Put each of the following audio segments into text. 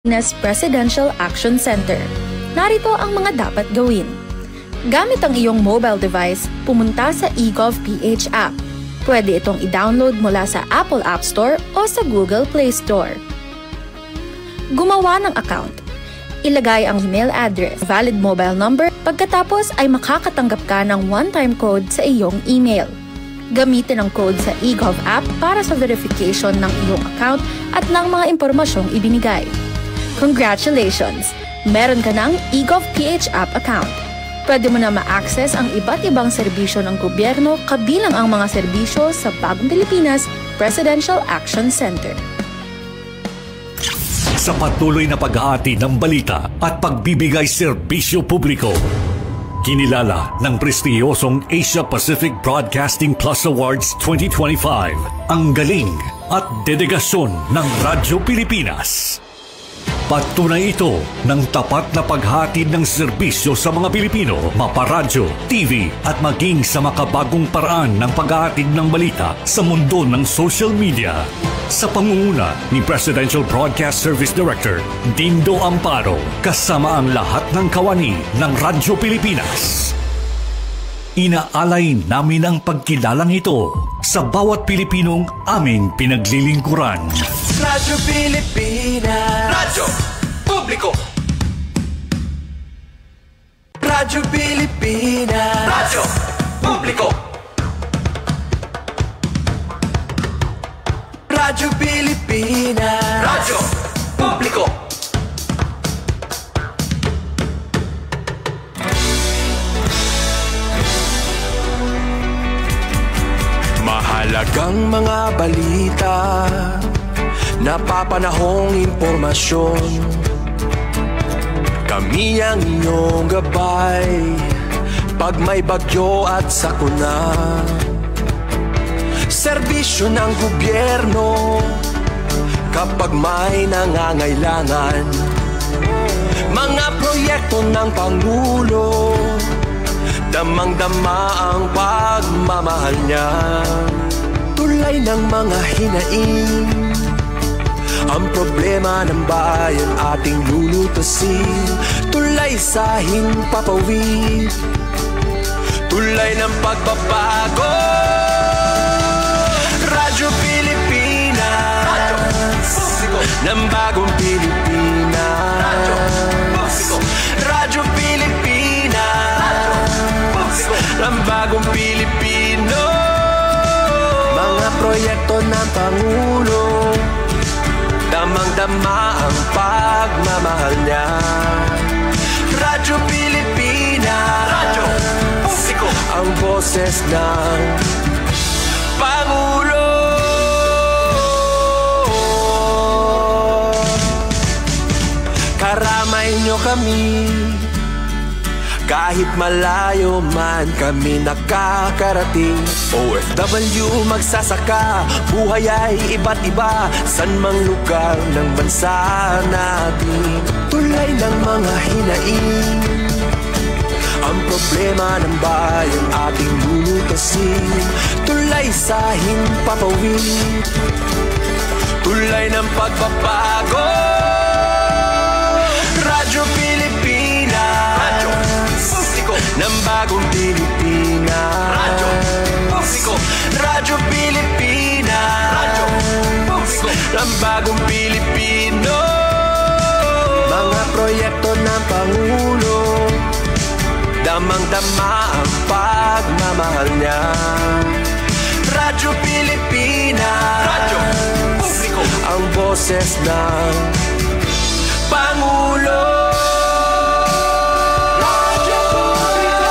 Pilipinas Presidential Action Center. Narito ang mga dapat gawin. Gamit ang iyong mobile device, pumunta sa eGovPH app. Pwede itong i-download mula sa Apple App Store o sa Google Play Store. Gumawa ng account. Ilagay ang email address, valid mobile number, pagkatapos ay makakatanggap ka ng one-time code sa iyong email. Gamitin ang code sa eGov app para sa verification ng iyong account at ng mga impormasyong ibinigay. Congratulations! Meron ka ng eGovPH app account. Pwede mo na ma-access ang iba't ibang serbisyo ng gobyerno kabilang ang mga serbisyo sa Bagong Pilipinas Presidential Action Center. Sa patuloy na pag-aati ng balita at pagbibigay serbisyo publiko, kinilala ng prestiyosong Asia Pacific Broadcasting Plus Awards 2025 ang galing at dedigasyon ng Radyo Pilipinas. Patunay ito ng tapat na paghatid ng serbisyo sa mga Pilipino, maparadyo, TV at maging sa makabagong paraan ng paghahatid ng balita sa mundo ng social media. Sa pangunguna ni Presidential Broadcast Service Director Dindo Amparo, kasama ang lahat ng kawani ng Radyo Pilipinas. Inaalay namin ang pagkilalang ito sa bawat Pilipinong aming pinaglilingkuran. Radyo Pilipinas, Radyo Publiko. Radyo Pilipinas, Radyo Publiko. Radyo Pilipinas, Radyo Publiko. Mahalagang mga balita, napapanahong impormasyon. Kami ang inyong gabay pag may bagyo at sakuna. Serbisyo ng gobyerno kapag may nangangailangan. Mga proyekto ng Pangulo, damang-dama ang pagmamahal niya. Tulay ng mga hinaing, ang problema ng bayan ating lulutasin. Tulay sa himpapawid, tulay ng pagbabago. Radyo Pilipinas, Radyo Publiko ng Bagong Pilipinas. Radyo Publiko, Radyo Pilipinas, Radyo Publiko ng Bagong Pilipino. Mga proyekto ng Pangulo, damang-dama ang pagmamahal niya. Radyo Pilipinas, Radyo Publiko, ang boses ng Pangulo. Karamay niyo kami, kahit malayo man kami nakakarating. OFW magsasaka, buhay ay iba't iba, san mang lugar ng bansa natin. Tulay ng mga hinaing, ang problema ng bayan ating lulutasin. Tulay sa himpapawid, tulay ng pagbabago. Radyo Pilipinas, Radyo Publiko ng Bagong Pilipinas. Radyo Publiko, Radyo Pilipinas, Radyo Publiko ng Bagong Pilipino. Mga proyekto ng Pangulo, damang-dama ang pagmamahal niya. Radyo Pilipinas, Radyo Publiko, ang boses ng Pangulo. Radyo Publiko,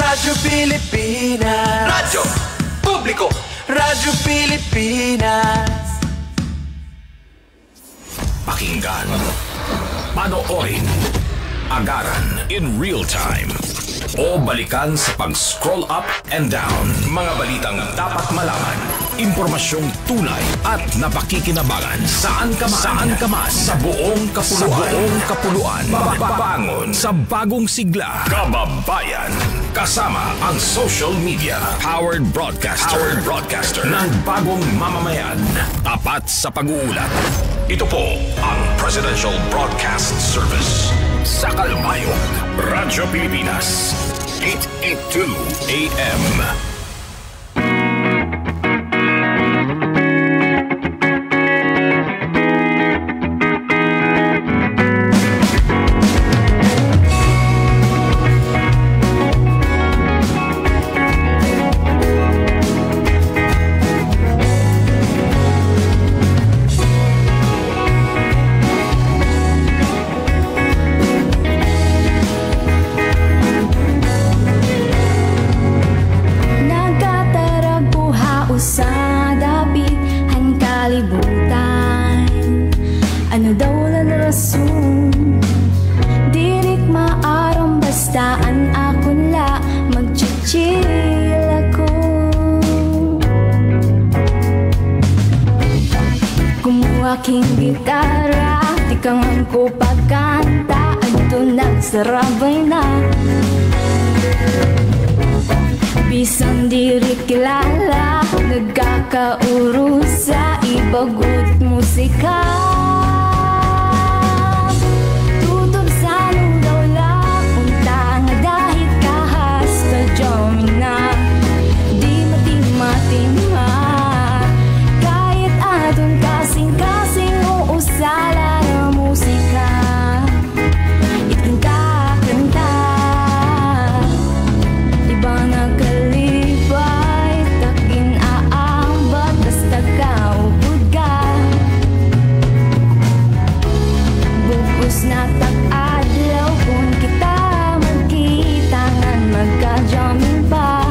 Radyo Pilipinas, Radyo Publiko, Radyo Pilipinas. Pakinggan, panoorin, agaran in real time, o balikan sa pag-scroll up and down. Mga balitang dapat malaman, impormasyong tunay at napakikinabangan. Saan ka man, sa buong kapuluan. Bangon sa bagong sigla. Kababayan. Kasama ang social media. Powered broadcaster ng bagong mamamayan. Tapat sa pag-uulat. Ito po ang Presidential Broadcast Service sa Kalbayog. Radyo Pilipinas. 882 AM. Aking gitara, di kangan ko pagkanta, adto nagsarabay na. Bisan diri kilala, nagkakauro sa ibagot musika. Tutob sa nudawla, punta nga dahit kahas ka jamming na. Di matima-tima, kahit adon kasing-kasing uusala na musika. Ikanta-kanta, iba nakalipay, takin aambat, basta kaupod ka. Bugos na tak-adlaw, kung kita magkita ngan magka-jamming pa.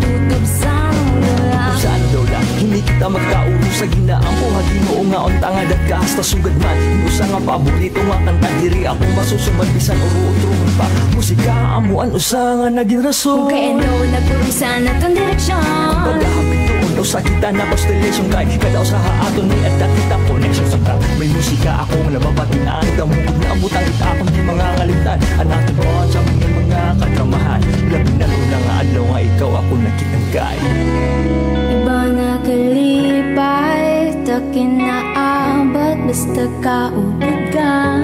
Tutob sa nudawla, saan daw lang, hindi kita magkauro sa ginaampo. Ginoo nga on tanga dagkas ta sugad man. Inusa nga paborito nga kanta diri ako masusumad bisan uro-utro pa. Musika amuan usa nga naging rason. kung kaeno nagpurisa na tong direksyon. Pagkahabit doon daw sa kita na constellation kay kadaw sa haaton ni at kita connection sa tap. May musika akong nababatinaan, damugod na abutan kita akong di mga kalimtan. Anatin ko sa mga kadramahan, labi na luna nga adlaw nga ikaw ako nakitangkay. Iba na kalipay, takin na abat, basta kaupod ka.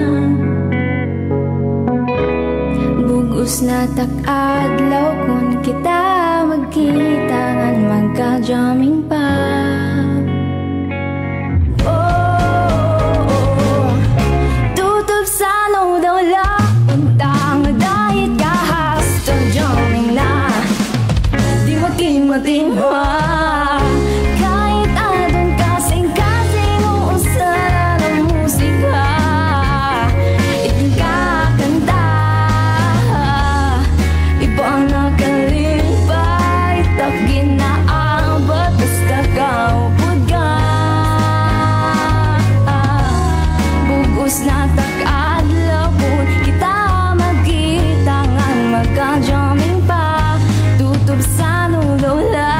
Bugos na tak-adlaw, kung kita magkita ngan magka-jamming pa. Oh, tutob sa nudawla, punta nga dahit kahas to jamming na. Di matima-tima, kahit adon kasing-kasing uusala ng musika. Ikakanta, iba ang nakalipay, tagin na abat, basta kaupod ka. Bugos na tak-adlaw, kung kita magkita ngan magka-jamming pa. Tutob sa nudawla,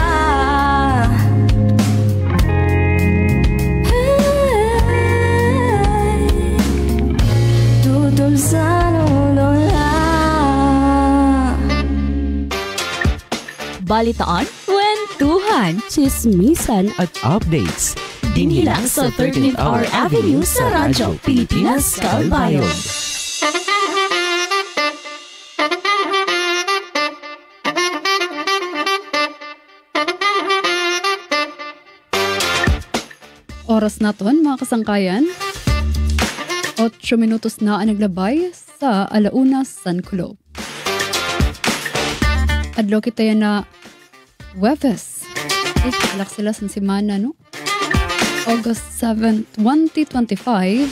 tutob sa nudawla. Balitaan, kwentuhan, chismisan at updates. Dinhi lang sa 13th Hour Avenue sa Radyo Pilipinas, Kalbayog. Oras naton mga kasangkayan. 8 minutos na ang naglabay sa Alauna, San Culo. Adlaw kita yan na Webes. Alak sila sa simana, no? August 7, 2025.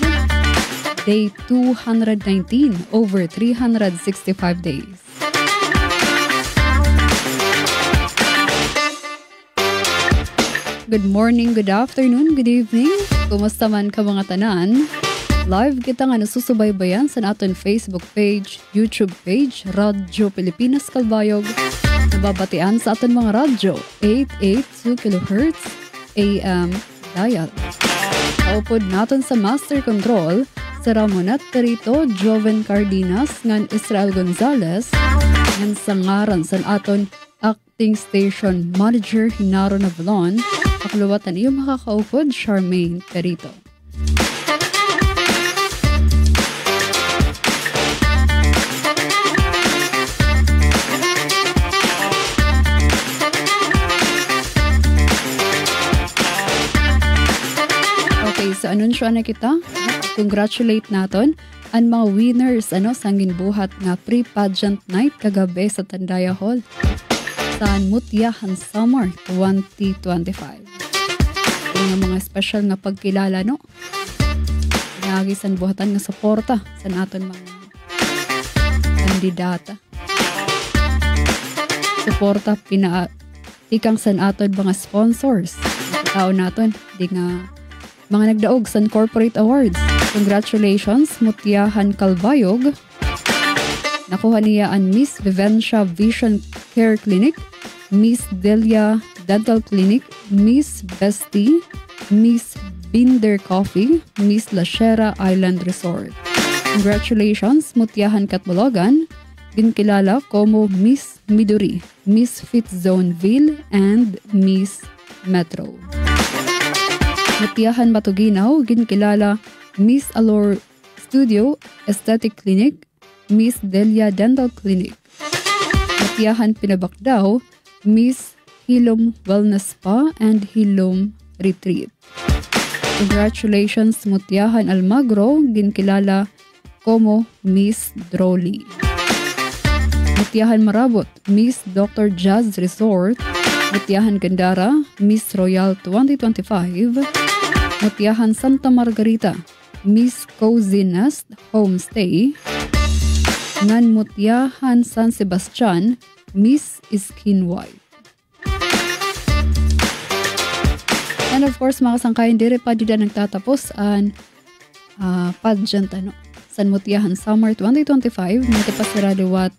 Day 219 over 365 days. Good morning, good afternoon, good evening. Kumusta man ka mga tanan? Live kita nga nasusubaybayan sa aton Facebook page, YouTube page, Radyo Pilipinas Kalbayog. Nababatian sa aton mga radyo, 882 kHz AM dial. Kaupod naton sa Master Control, sa Ramonat Perito, Joven Cardenas, ngan Israel Gonzalez, Yan sa ngaran sa aton acting station manager Hinaro Navalon, pakluwatan iyo makakaupod Charmaine Perito. Okay, sa anunsyo na kita, congratulate naton ang mga winners sang ginbuhat nga pre-pageant night kagabi sa Tandaya Hall sa Mutyahan Summer 2025. Yung mga special nga pagkilala, no? Nagisan buhatan nga suporta sa naton mga kandidata. Suporta ikang sa naton mga sponsors. Tao naton, di nga mga nagdaog sa corporate awards. Congratulations, Mutyahan Calbayog. Nakuha niya ang Miss Vivencia Vision Care Clinic, Miss Delia Dental Clinic, Miss Bestie, Miss Binder Coffee, Miss Lashera Island Resort. Congratulations, Mutyahan Catbalogan, ginkilala como Miss Midori, Miss Fitzoneville, and Miss Metro. Mutyahan Matuginaw, ginkilala Miss Allure Studio Aesthetic Clinic, Miss Delia Dental Clinic. Mutyahan Pinabakdaw, Miss Hilom Wellness Spa and Hilom Retreat. Congratulations, Mutyahan Almagro, ginkilala como Miss Drolly. Mutyahan Marabot, Miss Dr. Jazz Resort. Mutyahan Gandara, Miss Royal 2025. Mutyahan Santa Margarita, Miss Cozy Nest Homestay. Nan Mutyahan San Sebastian, Miss Skin White. And of course, mga sangkayan dire pa dida nagtatapos ang pageant San Mutyahan Summer 2025 natapasiraliwat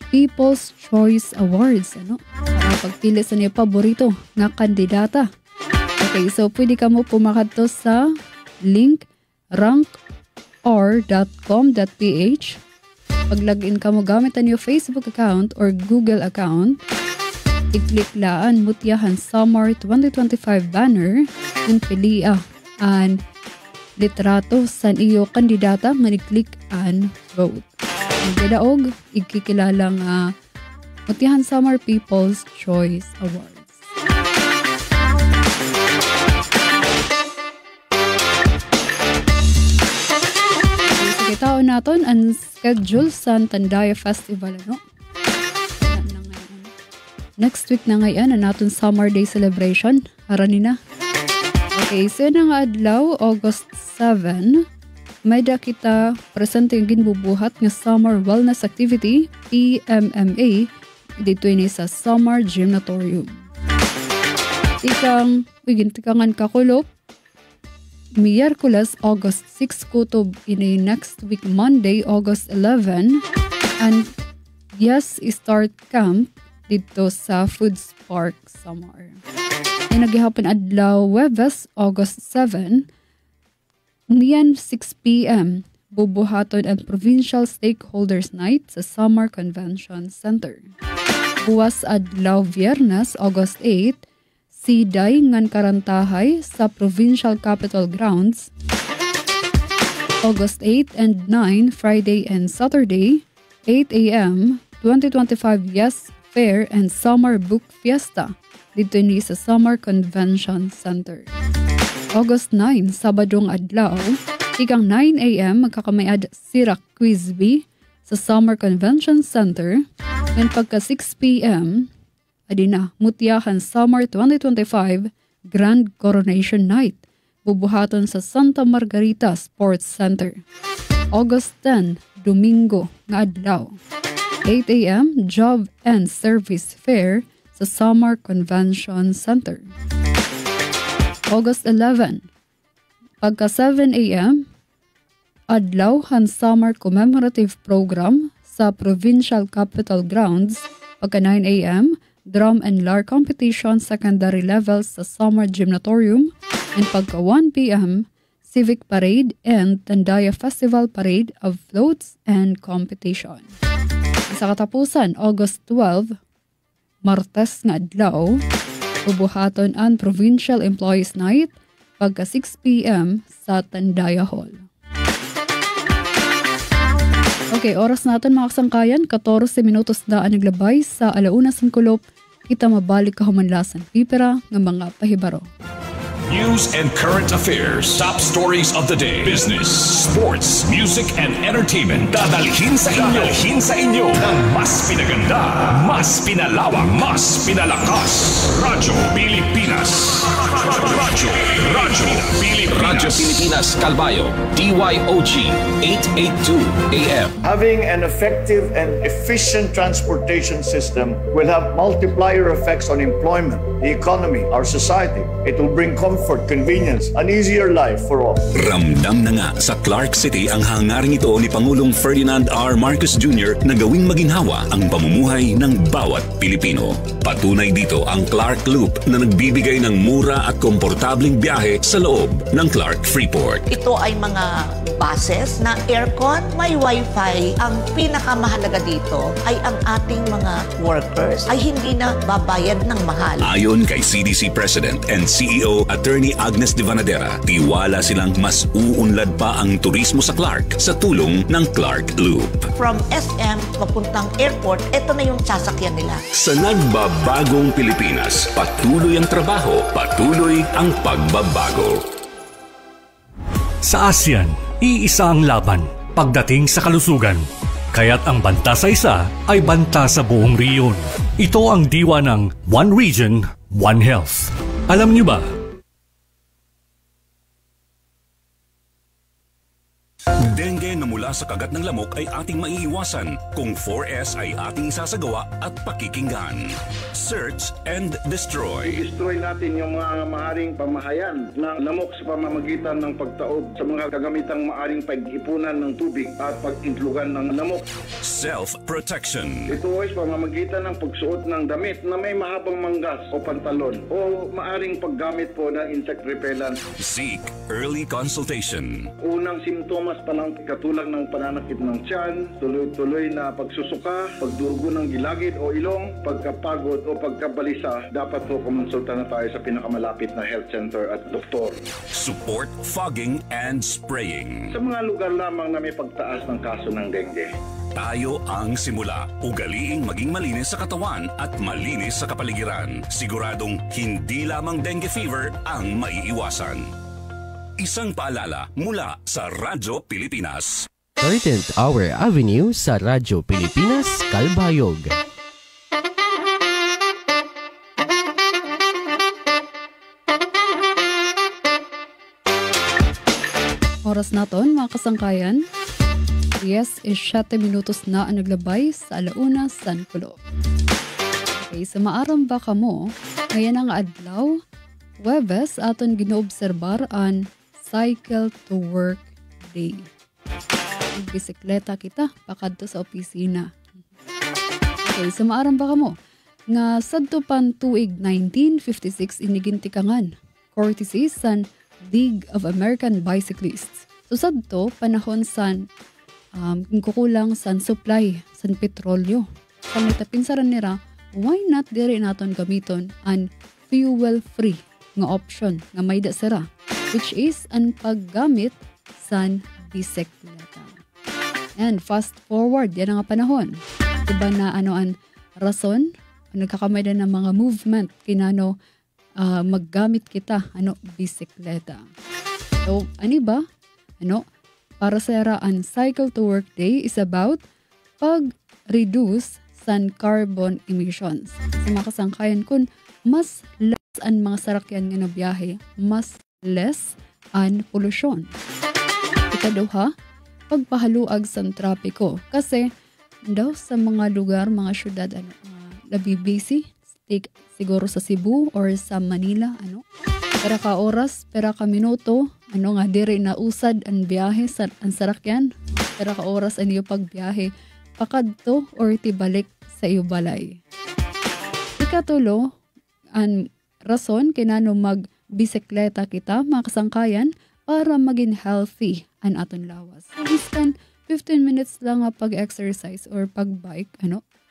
People's Choice Awards para pagpili sa niyo paborito nga kandidata. Okay, so pwede ka mo pumakadto sa link rankr.com.ph. Pag login ka mo gamit ang yung Facebook account or Google account, i-click laan Mutyahan Summer 2025 banner and pilia ang litrato sa iyo kandidata nga i-click and vote. Magdadaog, ikikilala nga Mutyahan Summer People's Choice Awards. Tao naton ang schedule sa Tandaya Festival next week na ngayon ang naton Summer Day Celebration harani na. Okay, so na nga adlaw August 7 may da kita presente yung ginbubuhat nga Summer Wellness Activity PMMA dito ini sa Summer Gymnatorium. Tikangan kakulop Miyerkules, August 6 kutob ini next week Monday, August 11 and yes, start camp dito sa Foods Park, Samar. Ay naghihapon adlaw Webes, August 7 niyan 6 p.m. bubuhaton ang Provincial Stakeholders Night sa Samar Convention Center. Buwas adlaw Viernes, August 8 siday ngan karantahay sa Provincial Capitol Grounds. August 8 and 9, Friday and Saturday, 8 a.m., 2025 Yes Fair and Summer Book Fiesta dito ni sa Summer Convention Center. August 9, Sabadong adlaw, ikang 9 a.m. magkakamayad Sirak Quiz Bee sa Summer Convention Center and pagka 6 p.m., adina, Mutyahan Summer 2025 Grand Coronation Night. Bubuhaton sa Santa Margarita Sports Center. August 10, Domingo, nga adlaw. 8 a.m. Job and Service Fair sa Summer Convention Center. August 11, pagka 7 a.m. adlaw han Summer Commemorative Program sa Provincial Capitol Grounds. Pagka 9 a.m. Drum and Lyre Competition secondary level sa Summer Gymnatorium and pagka 1 p.m. Civic Parade and Tandaya Festival Parade of Floats and Competition. Sa katapusan, August 12, Martes nga adlaw, bubuhaton ang Provincial Employees Night pagka 6 p.m. sa Tandaya Hall. Okay, oras natin mga kasangkayan, 14 minutos na ang naglabay sa alauna sang kulop, kita mabalik kahumanlasan pipera ng mga pahibaro. News and current affairs. Top stories of the day. Business, sports, music, and entertainment. Dadalhin sa inyo ng mas pinaganda, mas pinalawak, mas pinalakas. Radyo Pilipinas. Radyo Pilipinas Calbayo. DYOG 882 AM. Having an effective and efficient transportation system will have multiplier effects on employment, the economy, our society. It will bring comfort, convenience, an easier life for all. Ramdam na nga sa Clark City ang hangaring ito ni Pangulong Ferdinand R. Marcos Jr. na gawing maginhawa ang pamumuhay ng bawat Pilipino. Patunay dito ang Clark Loop na nagbibigay ng mura at komportabling biyahe sa loob ng Clark Freeport. Ito ay mga buses na aircon, may wifi. Ang pinakamahalaga dito ay ang ating mga workers ay hindi na babayad ng mahal. Ayon kay CDC President and CEO Attorney Agnes de Vanadera, tiwala silang mas uunlad pa ang turismo sa Clark sa tulong ng Clark Loop. From SM papuntang airport, ito na yung sasakyan nila. Sa nagbabagong Pilipinas, patuloy ang trabaho, patuloy ang pagbabago. Sa ASEAN, iisa ang laban pagdating sa kalusugan. Kaya't ang banta sa isa ay banta sa buong rehiyon. Ito ang diwa ng One Region, One Health. Alam niyo ba? Dengue na mula sa kagat ng lamok ay ating maiiwasan kung 4S ay ating isasagawa at pakikinggan. Search and destroy. Destroy natin yung mga maaring pamahayan ng lamok sa pamamagitan ng pagtaob sa mga kagamitang maaring pag-ipunan ng tubig at pag-intlugan ng lamok. Self-protection. Ito ay pamamagitan ng pagsuot ng damit na may mahabang manggas o pantalon o maaring paggamit po ng insect repellent. Seek early consultation. Unang simptomas pa lang katulad ng pananakit ng tiyan, tuloy-tuloy na pagsusuka, pagdurugo ng gilagid o ilong, pagkapagod o pagkabalisa, dapat po kumonsulta na tayo sa pinakamalapit na health center at doktor. Support fogging and spraying. Sa mga lugar lamang na may pagtaas ng kaso ng dengue. Tayo ang simula. Ugaliing maging malinis sa katawan at malinis sa kapaligiran. Siguradong hindi lamang dengue fever ang maiiwasan. Isang paalala mula sa Radyo Pilipinas. 13th Hour Avenue sa Radyo Pilipinas, Calbayog. Oras naton mga kasangkayan. Yes, is 7 minutos na ang naglabay sa alauna San Kulo. Okay, sa maaram ba kamo, ngayon ang adlaw, Webes aton ginoobserbar ang Cycle to Work Day. Bisikleta kita pakadto sa opisina. Okay, sa maaram ba kamo, nga sadto pan tuig 1956 inigintikangan, courtesy san League of American Bicyclists. So sadto panahon san kukulang san supply san petrolyo. Sa pinsaran nila, why not dire naton gamiton an fuel-free nga option nga may da sira, which is ang paggamit san bisikleta. And fast forward, yan ang panahon. Diba na ang rason, nagkakamay na ng mga movement, kinano maggamit kita, bisikleta. So, ba? Para sa ang Cycle to Work Day is about pag-reduce san carbon emissions. Sa mga kasangkayan kun, mas less ang mga sarakyan nga na biyahe, mas less ang polusyon. Ikaduha, pagpahaluag sa trapiko. Kasi daw sa mga lugar, mga syudad, labi busy, siguro sa Cebu or sa Manila, pera ka oras, pera ka minuto, nga diri na usad ang biyahe sa ang sarakyan, pera ka oras ang iyo pagbiyahe, pakadto or tibalik sa iyo balay. Ikatulo, ang rason kinano magbisikleta kita, mga kasangkayan, para maging healthy ang aton lawas. Iskan 15 minutes lang nga pag-exercise or pag-bike,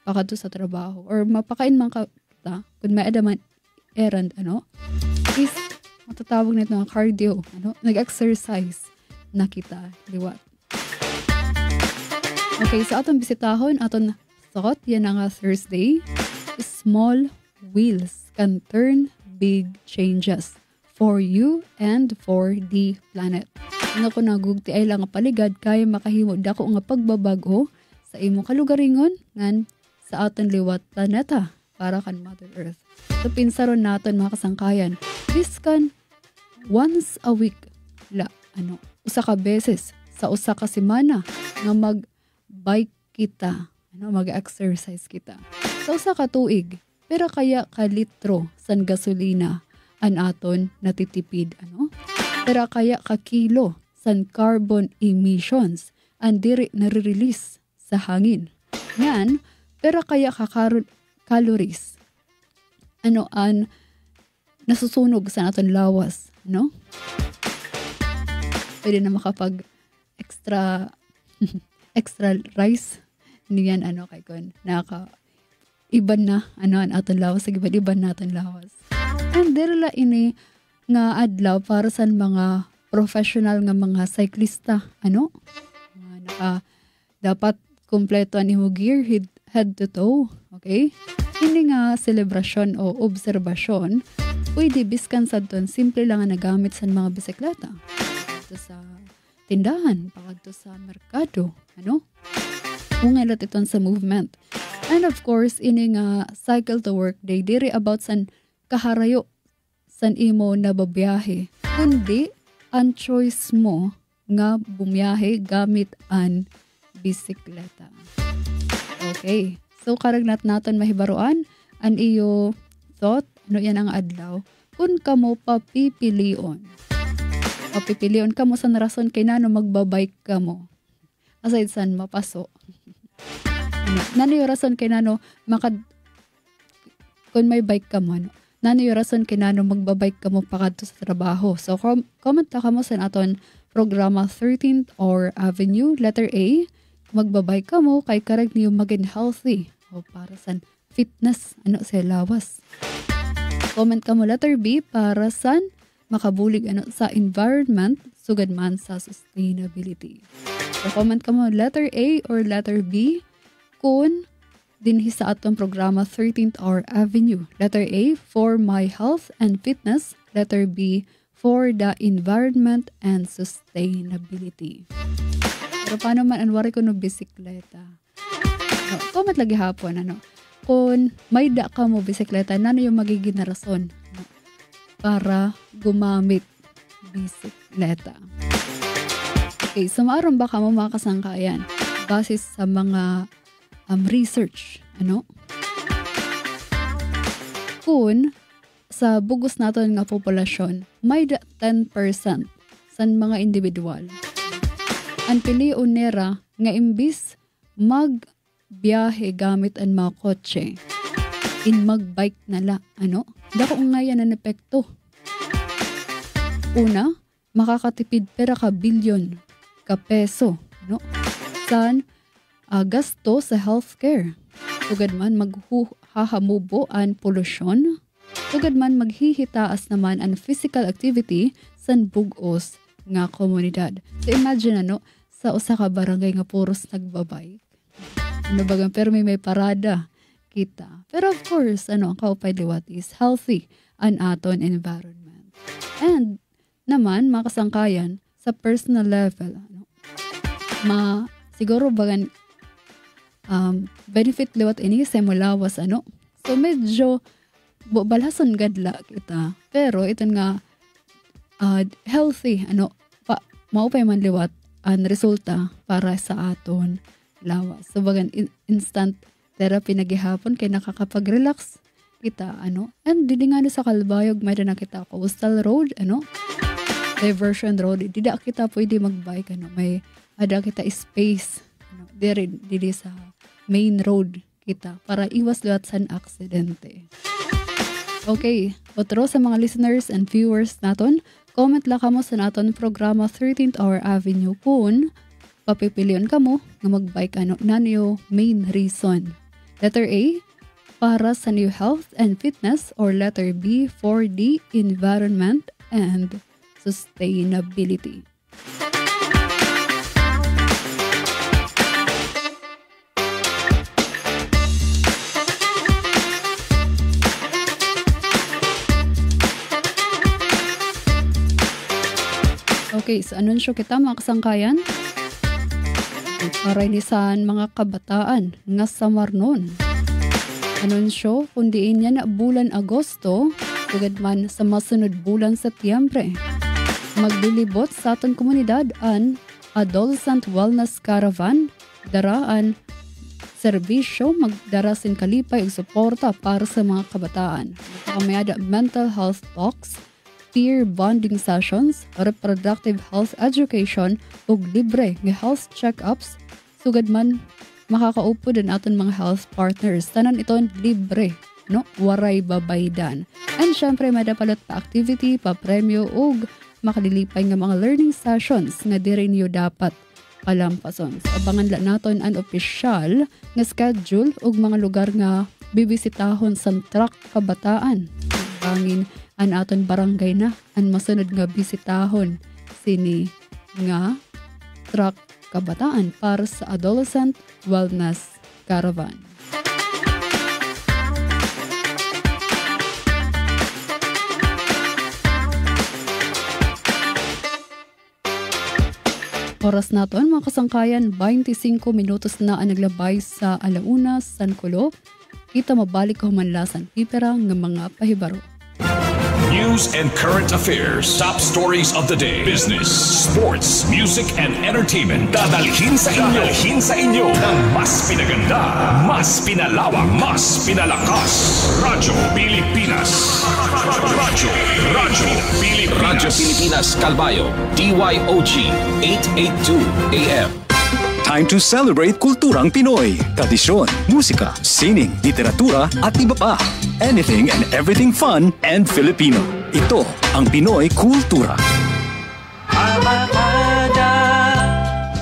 pakadto sa trabaho, or mapakain man ka ta, kung may adaman errand, is matatawag nito nga cardio, nag-exercise na kita, liwat. Okay, so atong bisitahon, atong thought, yan nga Thursday, small wheels can turn big changes for you and for the planet. Ano ko nagugti ay lang paligad kaya makahimo dako nga pagbabago sa imong kalugaringon ngan sa aton liwat planeta para kan Mother Earth. So pinsaron naton mga kasangkayan, this can once a week usa ka beses sa usa ka semana nga mag-bike kita, mag-exercise kita. Sa usa ka tuig, pero kaya ka litro san gasolina an aton natitipid, pero kaya ka kilo san carbon emissions ang diri nare-release sa hangin. Yan, pero kaya ka calories an nasusunog sa aton lawas, Pwede na makapag extra rice niyan kay kon iban na an aton lawas, iban naton lawas. And derla ini nga adlaw para sa mga professional nga mga cyclista, dapat kumpleto ang imo gear head to toe, okay? Hindi nga celebration o obserbasyon, pwede biskan sadton simple lang nga nagamit sa mga bisikleta. Ito sa tindahan, pakadto sa merkado, Ungalat iton sa movement. And of course, ini nga cycle to work day, diri about san kaharayo san imo na babiyahe. Kundi, ang choice mo nga bumiyahe gamit an bisikleta. Okay. So, karagnat naton mahibaruan an iyo thought, yan ang adlaw, kung kamo papipilion. Papipilion kamo sa narason kay nano magbabike kamo. Aside san mapaso. Nano yung rason kay nano kung may bike ka mo, nano yung rason kay nano magbabike ka mo pakadto sa trabaho. So, comment ka mo sa aton programa 13th or Avenue, letter A, magbabike ka mo kay karag niyo maging healthy o para sa fitness, sa lawas. Comment ka mo letter B para sa makabulig sa environment, sugad man sa sustainability. So, comment ka mo letter A or letter B kung dinhi sa atong programa 13th Hour Avenue. Letter A, for my health and fitness. Letter B, for the environment and sustainability. Pero paano man anwari ko no bisikleta? Comment lagi hapon, kung may da ka mo bisikleta, nano yung magiging na rason para gumamit bisikleta? Okay, so maaron ba ka mo mga kasangkayan? Base sa mga research, kung sa bugos naton nga populasyon, may 10% san mga individual ang piliun nera nga imbis magbiyahe gamit ang mga kotse, magbike nala, dako nga yan ang epekto. Una, makakatipid pera ka bilyon ka peso, san gasto sa healthcare. Tugad man maghahamubo ang polusyon. Tugad man maghihitaas naman ang physical activity sa bugos nga komunidad. So imagine sa usa ka barangay nga puros nagbabike. Bagang pero may parada kita. Pero of course, ang kaupay liwat is healthy ang aton environment. And naman, makasangkayan sa personal level, siguro bagan benefit liwat ini sa mulawas, So medyo balhason gadla kita. Pero ito nga healthy, maupay man liwat ang resulta para sa aton lawas. So bagan instant therapy nagihapon kay nakakapag-relax kita, And dili nga sa Kalbayog may na kita coastal road, diversion road. Dida kita pwede magbike, may ada kita space, diri sa main road kita para iwas liwat sa aksidente. Okay, otro sa mga listeners and viewers naton, comment lang kamo sa naton programa 13th Hour Avenue kung papipilion ka mo nga mag-buy ka nanyo main reason. Letter A, para sa new health and fitness, or letter B for the environment and sustainability. Okay, sa anunsyo kita mga kasangkayan. Karaynisan mga kabataan nga sa Marnon. Anunsyo, kundiin niya na bulan Agosto, tugad man sa masunod bulan Setyembre. Maglilibot sa aton komunidad an Adolescent Wellness Caravan, daraan serbisyo magdarasin kalipay ug suporta para sa mga kabataan. Magkamayada mental health talks, peer bonding sessions, reproductive health education ug libre nga health check-ups, sugad man makakaupo din aton mga health partners. Tanan iton libre, no? Waray babaydan. And syempre madapalot pa activity, pa premyo ug makalilipay nga mga learning sessions nga diri niyo dapat palampason. So, abangan la naton ang opisyal nga schedule ug mga lugar nga bibisitahon sa track kabataan. Bangin an aton barangay na ang masunod nga bisitahon sini nga track kabataan para sa Adolescent Wellness Caravan. Oras naton mga kasangkayan, 25 minutos na ang naglabay sa alauna San Kulo. Kita mabalik ko manlasan pipera ng mga pahibaro. News and current affairs, top stories of the day, business, sports, music, and entertainment. Dadalhin sa inyo ng mas pinaganda, mas pinalawak, mas pinalakas. Radyo Pilipinas. Radyo Pilipinas Kalbayo, DYOG 882 AM. Time to celebrate kulturang Pinoy, tradisyon, musika, sining, literatura at iba pa. Anything and everything fun and Filipino. Ito ang Pinoy Kultura.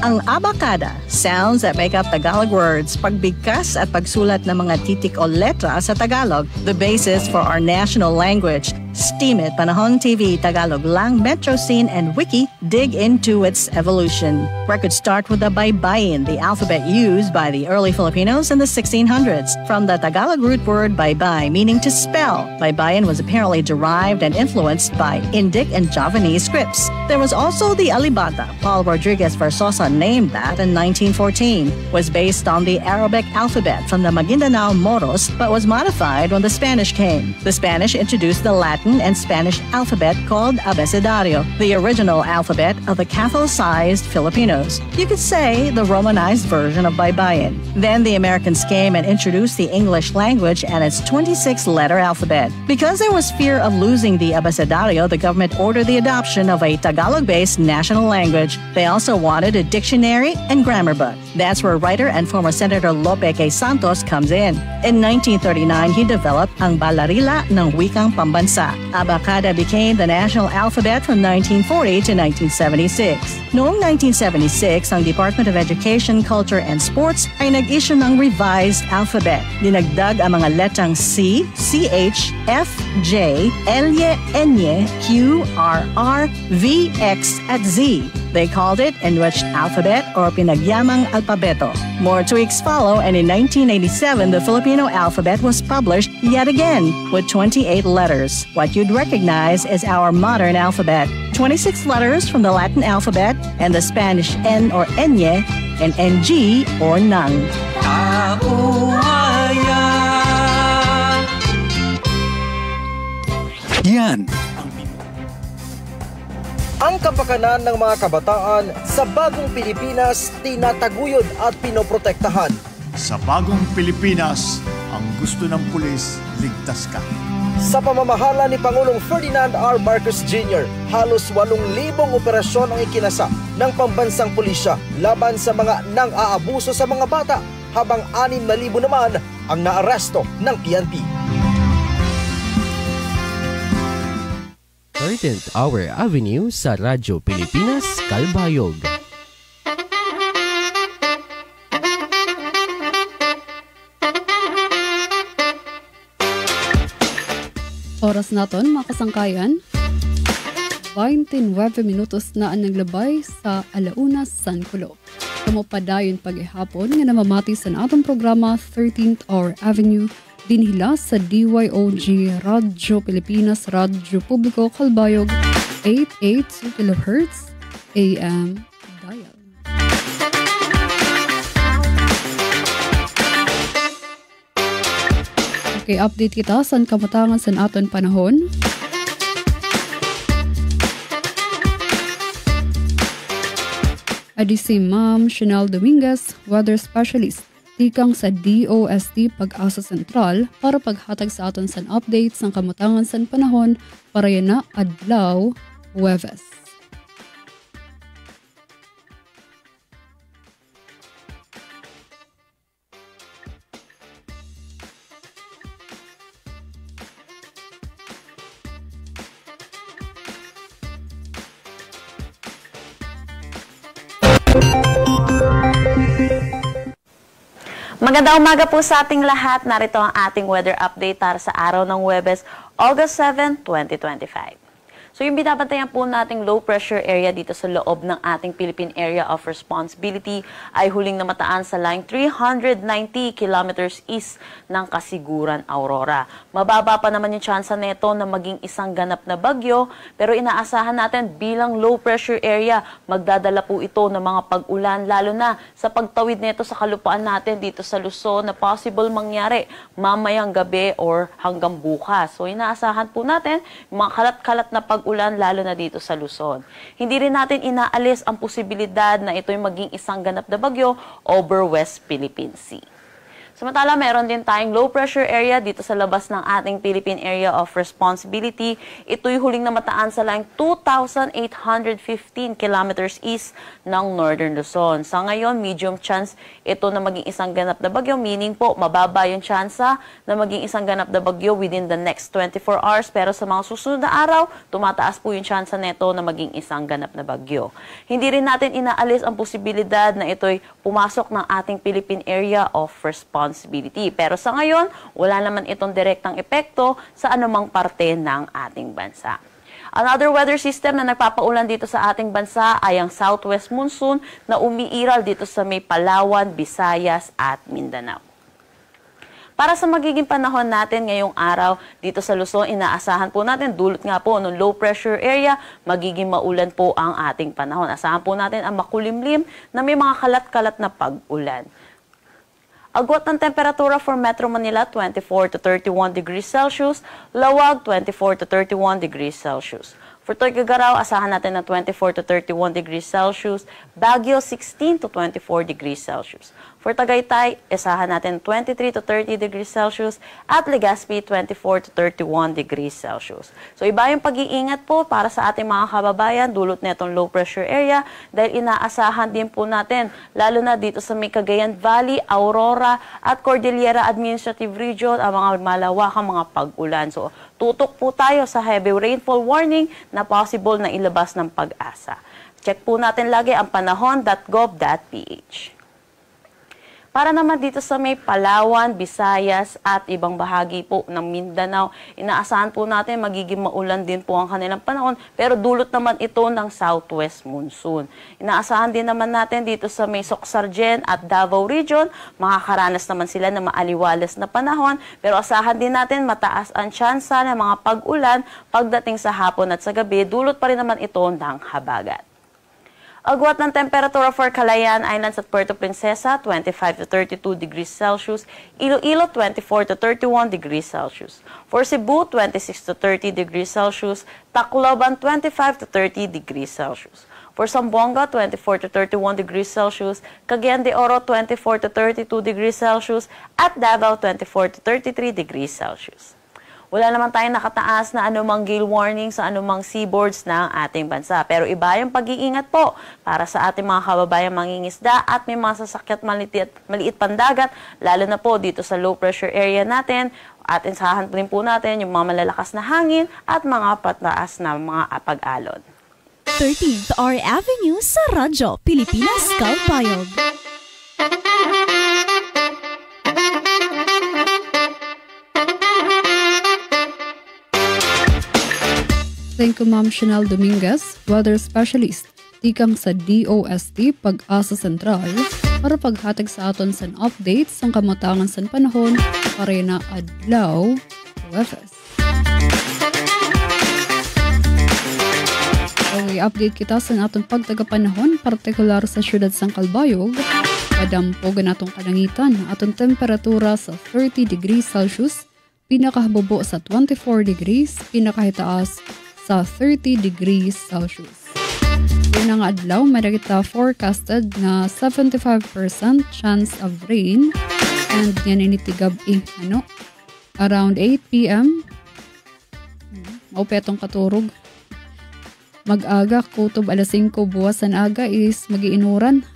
Ang abacada, sounds that make up Tagalog words, pagbigkas at pagsulat ng mga titik o letra sa Tagalog, the basis for our national language. Steam It, Panahon TV, Tagalog Lang, Metro Scene, and Wiki dig into its evolution. Records start with the baybayin, the alphabet used by the early Filipinos in the 1600s. From the Tagalog root word baybay, meaning to spell, baybayin was apparently derived and influenced by Indic and Javanese scripts. There was also the alibata. Paul Rodriguez Versosa named that in 1914. Was based on the Arabic alphabet from the Maguindanao Moros, but was modified when the Spanish came. The Spanish introduced the Latin and Spanish alphabet called abecedario, the original alphabet of the Catholicized Filipinos. You could say the Romanized version of baybayin. Then the Americans came and introduced the English language and its 26-letter alphabet. Because there was fear of losing the abecedario, the government ordered the adoption of a Tagalog-based national language. They also wanted a dictionary and grammar book. That's where writer and former Senator Lope K. Santos comes in. In 1939, he developed ang Balarila ng Wikang Pambansa. Abacada became the national alphabet from 1940 to 1976. Noong 1976, ang Department of Education, Culture, and Sports ay nag-issue ng revised alphabet. Dinagdag ang mga letrang C, CH, F, J, L, N, Q, R, R, V, X, at Z. They called it Enriched Alphabet or Pinagyamang Alpabeto. More tweaks follow, and in 1987, the Filipino alphabet was published yet again with 28 letters. What you'd recognize is our modern alphabet. 26 letters from the Latin alphabet and the Spanish N or Enye and NG or Nang. Yan ang kapakanan ng mga kabataan sa bagong Pilipinas, tinataguyod at pinoprotektahan. Sa bagong Pilipinas, ang gusto ng pulis, ligtas ka. Sa pamamahala ni Pangulong Ferdinand R. Marcos Jr., halos 8,000 operasyon ang ikinasa ng pambansang pulisya laban sa mga nang-aabuso sa mga bata, habang 6,000 naman ang naaresto ng PNP. 13th Hour Avenue sa Radyo Pilipinas, Kalbayog. Oras naton, mga kasangkayan, 29 minutos na ang naglabay sa alauna San Culo. Kamupadayon paghihapon nga namamati sa atong programa 13th Hour Avenue dinhila sa DYOG Radyo Pilipinas Radyo Publiko Kalbayog 882 kHz AM dial. Okay, update kita sa kamatangan sa aton panahon. Adi si Ma'am Chanel Dominguez, weather specialist, tikang sa DOST Pag-asa Sentral para paghatag sa aton sa updates ng kamatangan sa panahon para yan na adlaw Huwebes. Magandang umaga po sa ating lahat. Narito ang ating weather update para sa araw ng Huwebes, August 7, 2025. So yung binabantayan po nating low pressure area dito sa loob ng ating Philippine Area of Responsibility ay huling namataan sa line 390 kilometers east ng Kasiguran, Aurora. Mababa pa naman yung tsansa neto na maging isang ganap na bagyo, pero inaasahan natin bilang low pressure area, magdadala po ito ng mga pag-ulan lalo na sa pagtawid neto sa kalupaan natin dito sa Luzon na possible mangyari mamayang gabi or hanggang bukas. So inaasahan po natin mga kalat-kalat na pag-ulan lalo na dito sa Luzon. Hindi rin natin inaalis ang posibilidad na ito'y maging isang ganap na bagyo over West Philippine Sea. Samantala, meron din tayong low pressure area dito sa labas ng ating Philippine Area of Responsibility. Ito'y huling namataan sa line 2,815 kilometers east ng Northern Luzon. Sa ngayon, medium chance ito na maging isang ganap na bagyo, meaning po mababa yung tsansa na maging isang ganap na bagyo within the next 24 hours. Pero sa mga susunod na araw, tumataas po yung tsansa neto na maging isang ganap na bagyo. Hindi rin natin inaalis ang posibilidad na ito'y pumasok ng ating Philippine Area of Responsibility. Pero sa ngayon, wala naman itong direktang epekto sa anumang parte ng ating bansa. Another weather system na nagpapaulan dito sa ating bansa ay ang southwest monsoon na umiiral dito sa may Palawan, Visayas at Mindanao. Para sa magiging panahon natin ngayong araw dito sa Luzon, inaasahan po natin, dulot nga po ng low pressure area, magiging maulan po ang ating panahon. Asahan po natin ang makulimlim na may mga kalat-kalat na pag-ulan. Agwat ng temperatura for Metro Manila, 24 to 31 degrees Celsius. Lawag, 24 to 31 degrees Celsius. For Tuguegarao, asahan natin na 24 to 31 degrees Celsius. Baguio, 16 to 24 degrees Celsius. For Tagaytay, asahan natin 23 to 30 degrees Celsius. At Legazpi, 24 to 31 degrees Celsius. So iba yung pag-iingat po para sa ating mga kababayan dulot netong low pressure area dahil inaasahan din po natin lalo na dito sa may Cagayan Valley, Aurora at Cordillera Administrative Region ang mga malawakang mga pag-ulan. So tutok po tayo sa heavy rainfall warning na possible na ilabas ng Pag-asa. Check po natin lagi ang panahon.gov.ph. Para naman dito sa may Palawan, Visayas at ibang bahagi po ng Mindanao, inaasahan po natin magiging maulan din po ang kanilang panahon pero dulot naman ito ng southwest monsoon. Inaasahan din naman natin dito sa may Socsargen at Davao Region, makakaranas naman sila ng maaliwalas na panahon pero asahan din natin mataas ang tsansa ng mga pag-ulan pagdating sa hapon at sa gabi, dulot pa rin naman ito ng habagat. Agwat ng temperatura for Calayan Islands at Puerto Princesa, 25 to 32 degrees Celsius. Iloilo, 24 to 31 degrees Celsius. For Cebu, 26 to 30 degrees Celsius. Tacloban, 25 to 30 degrees Celsius. For Zamboanga, 24 to 31 degrees Celsius. Cagayan de Oro, 24 to 32 degrees Celsius. At Davao, 24 to 33 degrees Celsius. Wala naman tayong nakataas na anumang gale warning sa anumang seaboards ng ating bansa. Pero iba yung pag-iingat po para sa ating mga kababayang mangingisda at may mga sasakyan maliit pandagat, lalo na po dito sa low pressure area natin. At insahan din po natin yung mga malalakas na hangin at mga pataas na mga apag-alon. 13th Hour Avenue sa Radyo Pilipinas Kalbayog. Thank you, Ma'am Chanel Dominguez, Weather Specialist, tikang sa DOST Pag-asa Sentral, para paghatag sa aton sa updates sa kamutangan sa panahon para na adlaw UFS. Okay, update kita sa atong pagtagapanahon, partikular sa siyudad sang Calbayog. Padampog ang atong kalangitan, atong temperatura sa 30 degrees Celsius, pinakahabobo sa 24 degrees, pinakahitaas sa 30 degrees Celsius. Yun ang adlaw, may kita forecasted na 75% chance of rain, and yan initigab around 8 p.m. Maupetong katurog. Mag-aga, kutob alas 5 buwasan aga is mag-iinuran.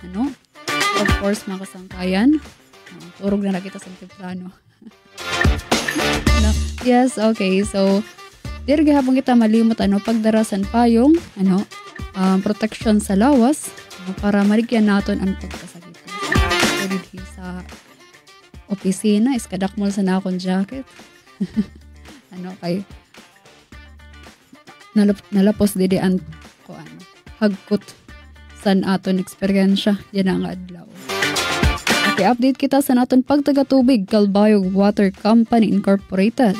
Of course, mga kasangkayan. Turog na nakita sa temprano. Yes, okay. So, diri gihapon kita malimot pagdarasan payong protection sa lawas para marigyan naton ang pagkasakit. So, dito sa opisina is kadakmol sa na akong jacket. Kay nalapos didi ang hagkot san aton eksperyensya yan ang adlaw. Okay, update kita sa naton pagtagatubig Calbayog Water Company Incorporated.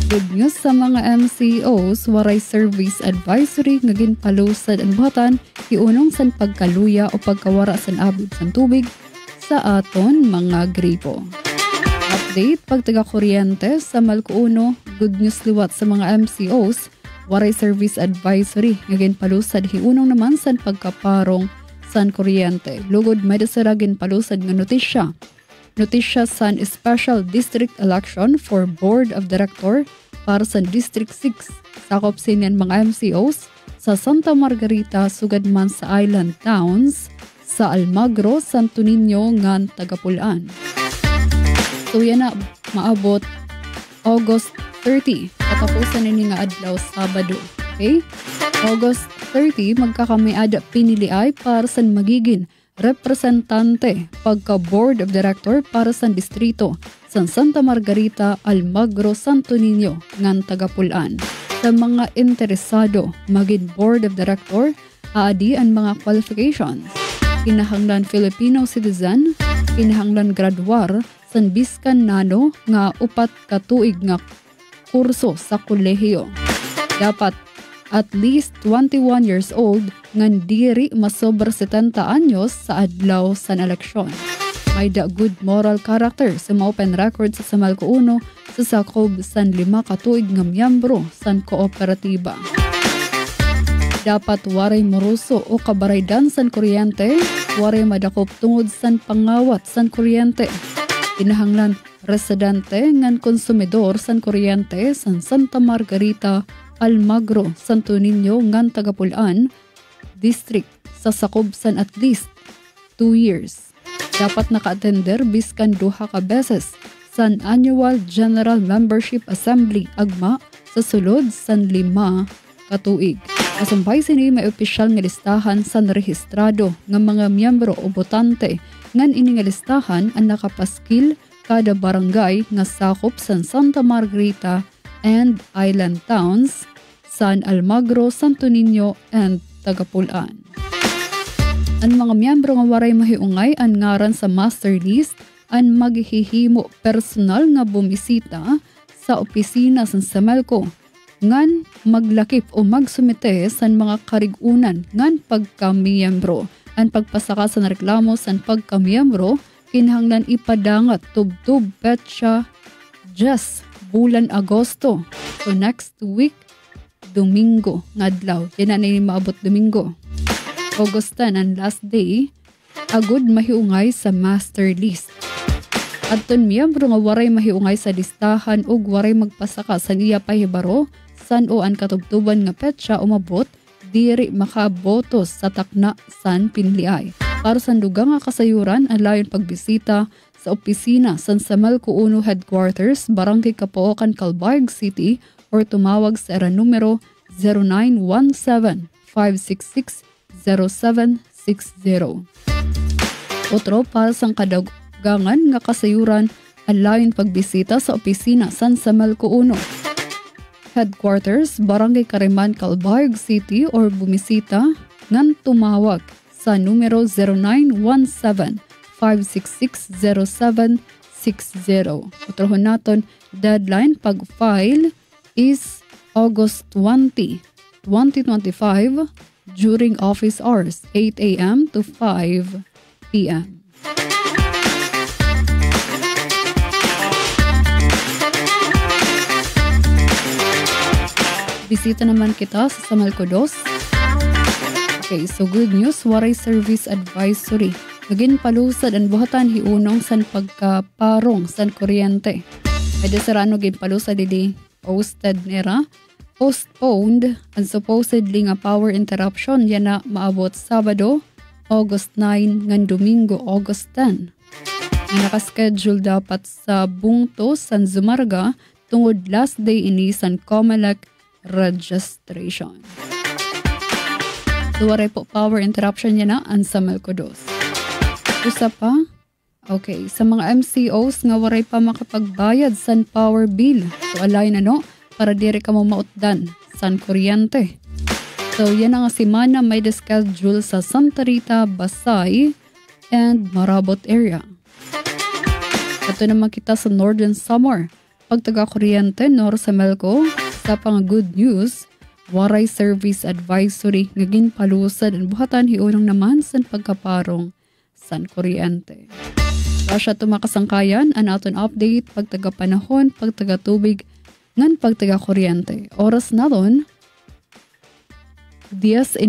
Good news sa mga MCOs, waray service advisory nga ginpalusad ang buhatan iunong san pagkaluya o pagkawara san abot san tubig sa aton mga gripo. Update pagtaga-kuryente sa Malco 1, good news liwat sa mga MCOs, waray service advisory nga ginpalusad hiunong naman san pagkaparong san kuryente. Lugod may desira ginpalusad nga notisya san Special District Election for Board of Director para sa District 6. Sakop sinian mga MCOs sa Santa Margarita, sugad man sa Island Towns, sa Almagro, Santo Niño, ngan Tagapulaan. So yan na maabot August 30. Katapusan nini nga adlaw Sabado. Okay? August 30, magkakamiada piniliay para sa magiging representante pagka Board of Director para sa distrito sa Santa Margarita, Almagro, Santo Niño, ngan Tagapulaan. Sa mga interesado maging Board of Director, aadi ang mga qualifications. Kinahanglan Filipino citizen, kinahanglan graduar san biskan nano nga 4 ka tuig nga kurso sa kolehiyo. Dapat at least 21 years old ngan diri masobra 70 anyos sa adlaw sa eleksyon. May da good moral character sa ma-open record sa Malco 1 sa sakob san 5 ka tuig nga miyembro san kooperatiba. Dapat waray moruso o kabaraydan san kuryente, waray madakop tungod san pangawat san kuryente. Kinahanglan residente ngan konsumidor san kuryente san Santa Margarita, Almagro, Santo Niño, ngan Tagapulaan, district sa sakob san at least 2 years. Dapat naka-attender biskan 2 ka beses san Annual General Membership Assembly agma sa sulod san 5 ka tuig. Kasumpay sini may opisyal nga listahan san rehistrado nga mga miyembro o botante ngan ini nga listahan ang nakapaskil kada barangay nga sakop san Santa Margarita and Island Towns, San Almagro, Santo Niño, and Tagapulaan. Ang mga miyembro nga waray mahiungay ang ngaran sa master list ang maghihimo personal nga bumisita sa opisina sa Semelco ngan maglakip o magsumite sa mga karigunan ngan pagkamiyembro. Ang pagpasaka sa reklamo sa pagkamiyembro kinahanglan ipadangat tub-tub petsa just bulan Agosto. So next week, Domingo, ngadlaw. Yan na maabot Domingo. August 10, ang last day, agud mahiungay sa master list. At ton miyembro nga waray mahiungay sa listahan ug waray magpasaka sa niya pahibaro, san o ang katubtuban nga petsa umabot, diri makabotos sa takna san pinliay. Para sa dugang nga kasayuran, ang layon pagbisita sa opisina sa Semelco 1 Headquarters, Barangay Kapookan, Calbayog City, or tumawag sa era numero 0917-566-0760. Otro para sa kadagangan nga kasayuran, ang layon pagbisita sa opisina sa Semelco 1 Headquarters, Barangay Kariman, Calbayog City or bumisita ngan tumawag sa numero 0917-566-0760. Utrohon naton, deadline pag-file is August 20, 2025 during office hours 8 a.m. to 5 p.m. Bisita naman kita sa Samalcodos. Okay, so good news, waray service advisory. Naging palusad ang buhatan hiunong san pagkaparong san kuryente. Pwede sarano gin palusad dili postponed and supposedly nga power interruption yan na maabot Sabado, August 9 ngan Domingo, August 10. Ang nakaschedule dapat sa Bungto, San Zumarga tungod last day ini san COMELEC registration. Duwaray po power interruption yan na ang Samalcodos. Usa pa, okay, sa mga MCOs nga waray pa makapagbayad san power bill. So alay na no, para diri ka mo mautdan san kuryente. So yan ang simana may schedule sa Santa Rita, Basay, and Marabot area. Ito naman kita sa Northern Samar. Pag taga-kuryente, Nor Samelco, sa pang good news, waray service advisory ngagin palusad ang buhatan hiunong naman san pagkaparong san kuryente. Rasya tumakasangkayan ang aton update pagtaga panahon, pagtaga tubig, ngan pagtaga kuryente. Oras na ron, 10:09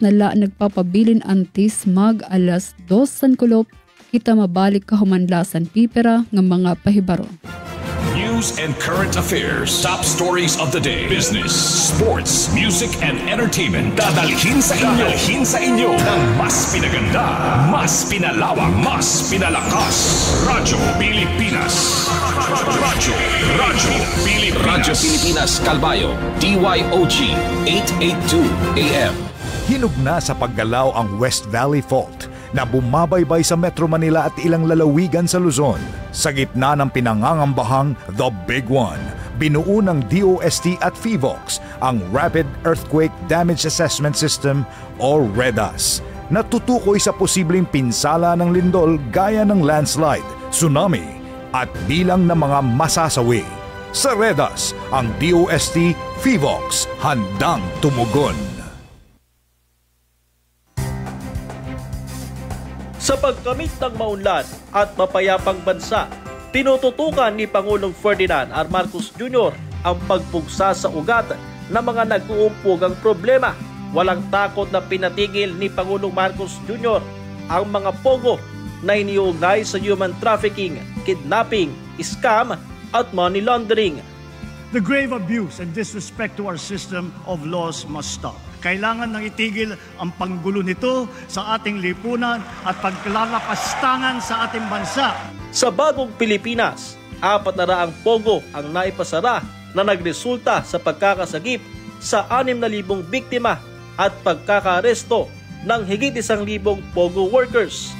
na la nagpapabilin antis mag alas 2 san kulop, kita mabalik kahumanla san pipera ng mga pahibaro. News and current affairs, top stories of the day, business, sports, music, and entertainment. Dadalhin sa inyo ng mas pinaganda, mas pinalawak, mas pinalakas. Radyo Pilipinas. Radyo Pilipinas Calbayog, DYOG 882 AM. Hinog na sa paggalaw ang West Valley Fault na bumabaybay sa Metro Manila at ilang lalawigan sa Luzon. Sa gitna ng pinangangambahang The Big One, binuo ng DOST at FEVOX ang Rapid Earthquake Damage Assessment System o REDAS na tutukoy sa posibleng pinsala ng lindol gaya ng landslide, tsunami at bilang ng mga masasawi. Sa REDAS, ang DOST, FEVOX handang tumugon. Sa pagkamit ng maunlad at mapayapang bansa, tinututukan ni Pangulong Ferdinand R. Marcos Jr. ang pagpugsa sa ugat ng mga nag-uumpugang problema. Walang takot na pinatigil ni Pangulong Marcos Jr. ang mga pogo na iniugnay sa human trafficking, kidnapping, scam at money laundering. The grave abuse and disrespect to our system of laws must stop. Kailangan nang itigil ang panggulo nito sa ating lipunan at paglalakastangan sa ating bansa. Sa bagong Pilipinas, 400 pogo ang naipasara na nagresulta sa pagkakasagip sa 6,000 biktima at pagkakaresto ng higit 1,000 pogo workers.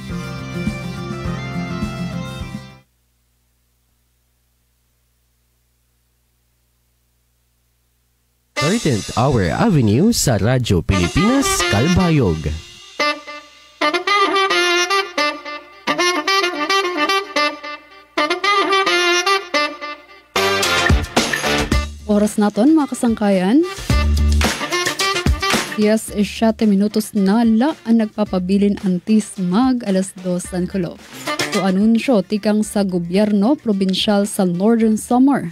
13th Hour Avenue sa Radyo Pilipinas, Calbayog. Oras naton mga kasangkayan. 7 minutos na la ang nagpapabilin antis mag alas 2 san kulop. So anunsyo tikang sa gobyerno probinsyal sa Northern Samar.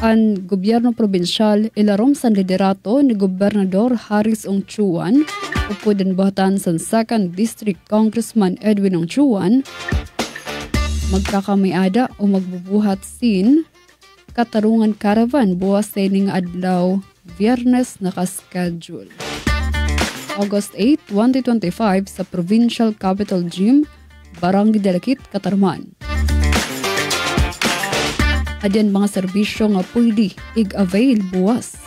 Ang gobyerno probinsyal ilarom sa liderato ni Gobernador Harris Ongchuan upod ang buhatan sa 2nd District Congressman Edwin Ongchuan magkakamiada o magbubuhat sin katarungan caravan buwas sa ining adlaw Biyernes nakaschedule. August 8, 2025 sa Provincial Capitol Gym, Barangay Dalakit, Katarman. Adyan mga serbisyo nga pwede i-avail buwas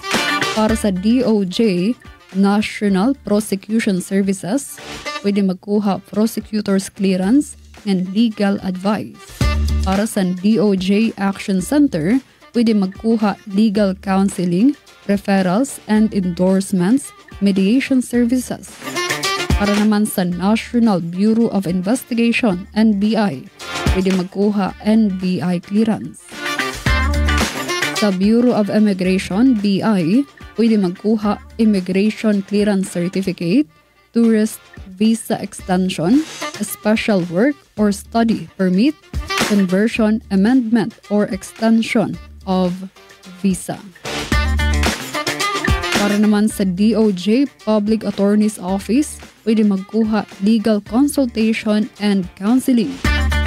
para sa DOJ National Prosecution Services. Pwede magkuha prosecutor's clearance and legal advice Para sa DOJ Action Center, pwede magkuha legal counseling, referrals and endorsements, mediation services. Para naman sa National Bureau of Investigation, NBI, pwede magkuha NBI clearance. Sa Bureau of Immigration, BI, pwede magkuha Immigration Clearance Certificate, Tourist Visa Extension, Special Work or Study Permit, Conversion, Amendment, or Extension of Visa. Para naman sa DOJ Public Attorney's Office, pwede magkuha legal consultation and counseling,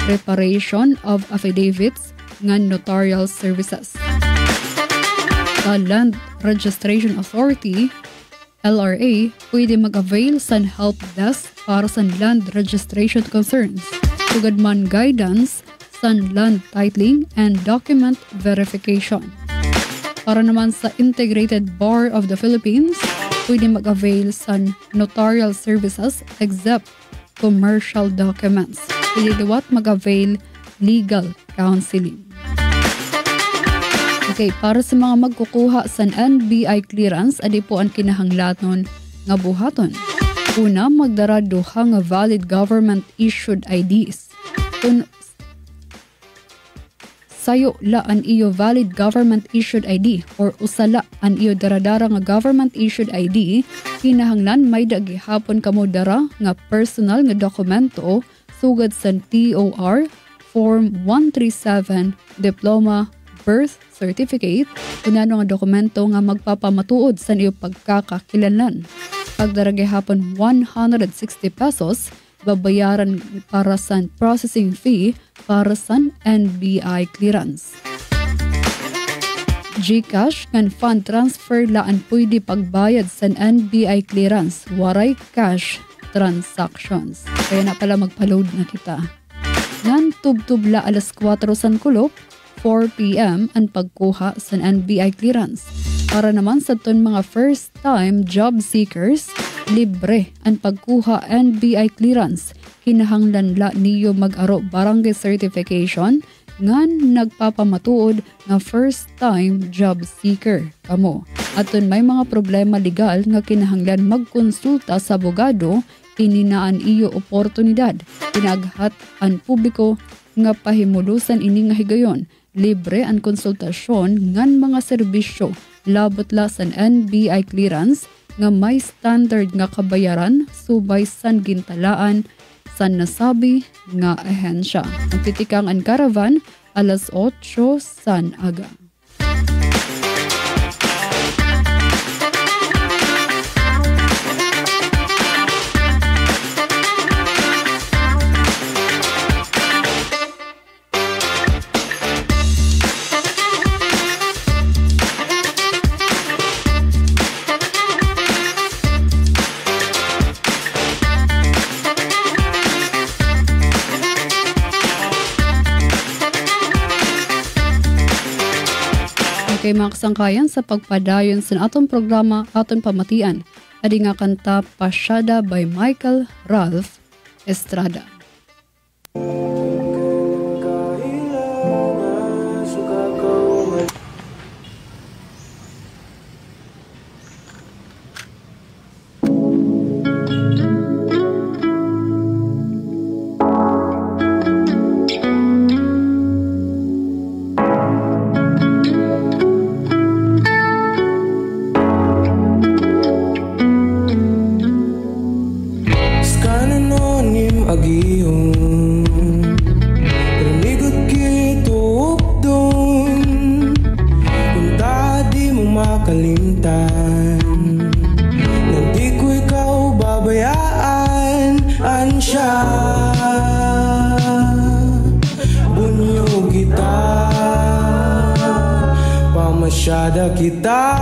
preparation of affidavits, ng notarial services. Sa Land Registration Authority, LRA, pwede mag-avail sa help desk para sa land registration concerns, sugad man guidance sa land titling and document verification. Para naman sa Integrated Bar of the Philippines, pwede mag-avail sa notarial services except commercial documents. Pwede diwat mag-avail legal counseling. Okay, para sa mga magkukuha sa NBI clearance, adi po ang kinahanglaton nga buhaton. Una, magdara duha nga valid government-issued IDs. Kung sayo la an iyo valid government-issued ID or usala an iyo daradara nga government-issued ID, kinahanglan may dagihapon kamo dara nga personal nga dokumento sugad sa TOR, Form 137, Diploma, Birth Certificate, kunano nga dokumento nga magpapamatuod sa iyo pagkakakilanlan. Pagdaragihapon 160 pesos, babayaran para sa processing fee para sa NBI clearance. GCash kan fund transfer laan pwede pagbayad sa NBI clearance, waray cash transactions. Kaya na pala magpa-load na kita. Ngan tubtubla alas 4 san kulop, 4 p.m. ang pagkuha sa NBI clearance. Para naman sa ton mga first-time job seekers, libre ang pagkuha NBI clearance. Kinahanglan la niyo mag-aro barangay certification ngan nagpapamatuod nga first-time job seeker kamo. Aton may mga problema legal nga kinahanglan magkonsulta sa abogado, ininaan iyo oportunidad. Pinaghat ang publiko nga pahimulusan ini nga higayon. Libre ang konsultasyon ngan mga serbisyo labot la sa NBI clearance nga may standard nga kabayaran subay san gintalaan san nasabi nga ahensya. Magtitikang ang caravan alas 8 san aga. Kay mga kasangkayan sa pagpadayon sa atong programa aton pamatian. Adi nga kanta Pasyada by Michael Ralph Estrada. Masyada kita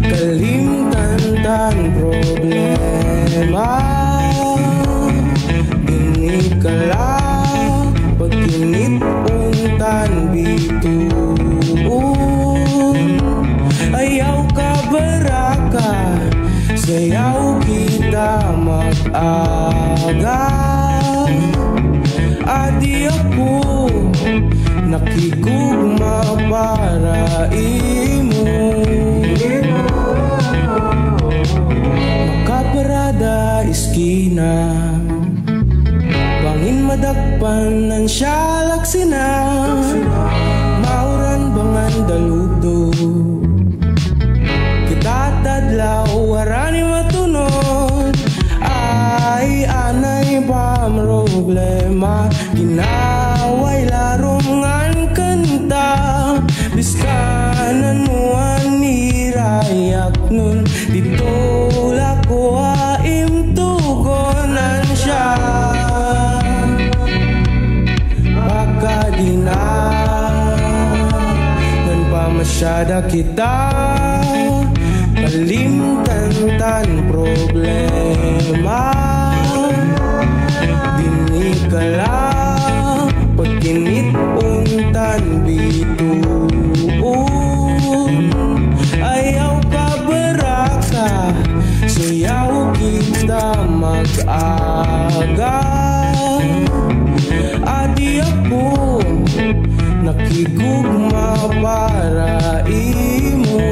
kalimtan tan problema. Ginikala pagkinit untan bituon. Ayaw ka baraka, sayaw kita mag-aga. Adi ako nakigugma para imo. Makaparada iskina, bangin madakpan ng siyalak sina, mauran bangan daluto, kita tadlaw warani matunod. Ay anay pa problema, ginaway larungan kanta, biskanan nuan nirayak nun, dito lako aim tugonan siya. Baka di na nan pa masyada kita kalimtan problema. Dinikala pagkinit untan bituon, ayaw ka baraka, sayaw kita mag-aga. Adi ako nakigugma para imo.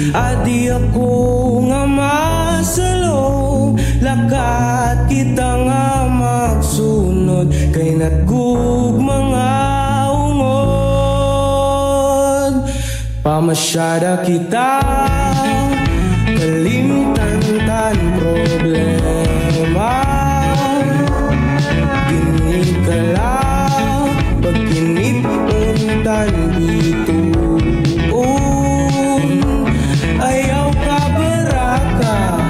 Adi ako nga masalo, lakat kita nga magsunod, kay nagugma nga ungod. Pamasyada kita kalimtan problema, ginikala pagkinit untan bituon, ayaw ka baraka,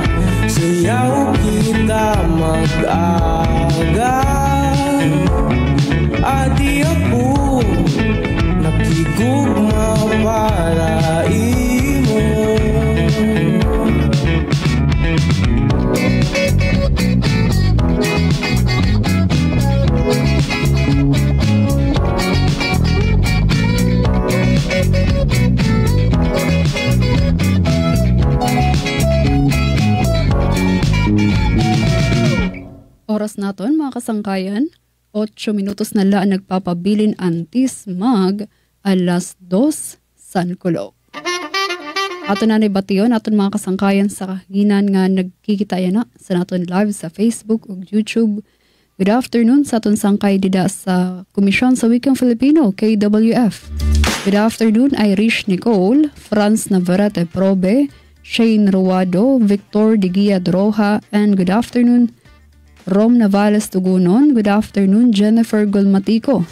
sayaw kita mag-aga. Adi ako nakigugma para imo. Oras naton mga kasangkayan, 8 minutos na laan nagpapabilin antis mag alas 2 San Kulo. Ato na bation aton mga kasangkayan sa kahinan nga nagkikitaya na sa naton live sa Facebook ug YouTube. Good afternoon sa aton sangkay dida sa Komisyon sa Wikang Filipino, KWF. Good afternoon Irish Nicole, Franz Navarrete Probe, Shane Ruado, Victor Digia Droha, and good afternoon Rom Navales Tugunon. Good afternoon Jennifer Golmatico.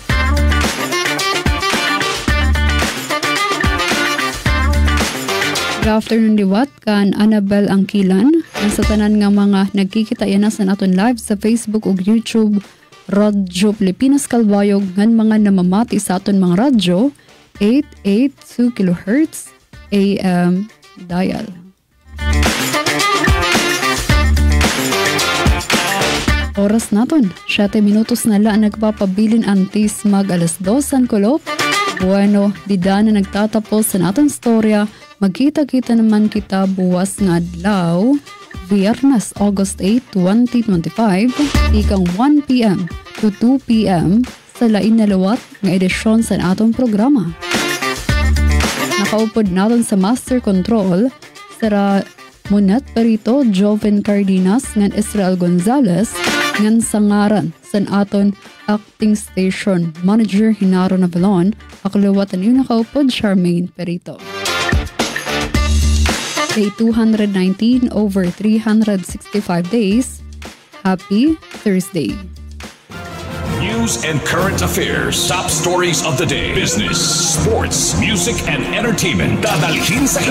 Good afternoon Diwat kan Annabel Angkilan. Ang sa tanan nga mga nagkikitaya na sa naton live sa Facebook ug YouTube Radyo Pilipinas Kalbayog ngan mga namamati sa aton mga radyo 882 kHz AM dial. Oras naton, 7 minutos na lang nagpapabilin antis mag alas 2 San Kulo. Bueno, dida na nagtatapos sa naton storya, magkita-kita naman kita buwas nga adlaw, Biyernes, August 8, 2025, ikang 1 p.m. to 2 p.m. sa lain na luwat nga edisyon sa atong programa. Nakaupod naton sa Master Control, Sara Munat Perito, Joven Cardenas, ngan Israel Gonzalez, ngan sangaran san aton acting station manager Hinaro Navalon, akluwatan yun nakaupod Charmaine Perito. Day 219 over 365 days. Happy Thursday. News and current affairs. Top stories of the day. Business, sports, music, and entertainment. Dadalhin sa